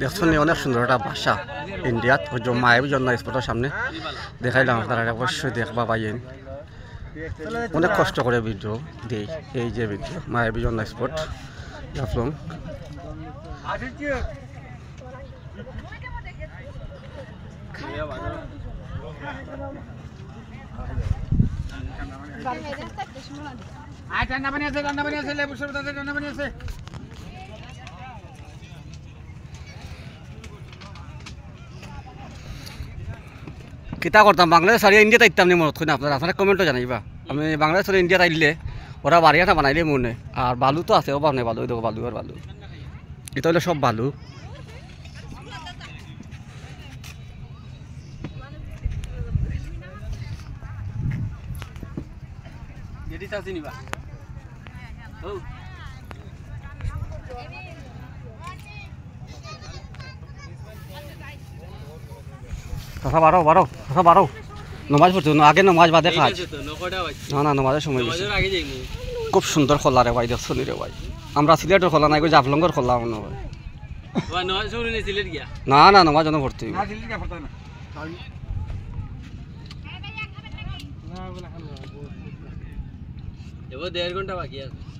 দেখছেন অনেক সুন্দর একটা ভাষা ইন্ডিয়াত মায়াবী জন্য স্পটের সামনে দেখাইলাম আপনারা অবশ্যই দেখবা পাইয়েন অনেক কষ্ট করে ভিডিও দেই এই যে ভিডিও মায়াবী জন্য স্পট জাফলং ঠান্ডা পানি আছে লেবু শরবত আছে ঠান্ডা পানি আছে কিতা করতাম বাংলাদেশ আর ইন্ডিয়াতে আইতাম নি মনত কইনা আপনারা কমেন্টও জানাইবা আমি বাংলাদেশ আর ইন্ডিয়াতে আইলে ওরা বাড়িয়াটা বানাইলে মনে আর বালু তো আছে অভাব নেই বালু দেখো বালু আর বালু এটা হলো সব বালু বারো নমাজ পড়ছো আগে নমাজ বাদে খাজ না নমাজের সময় খুব সুন্দর খোলা রে ভাই দেখছো রে ভাই আমরা সিলেটের খোলা নাই জাফলঙ্গর খোলা মনে হয় না নমাজ জন ভর্তি দেড় ঘন্টা বাকি আছে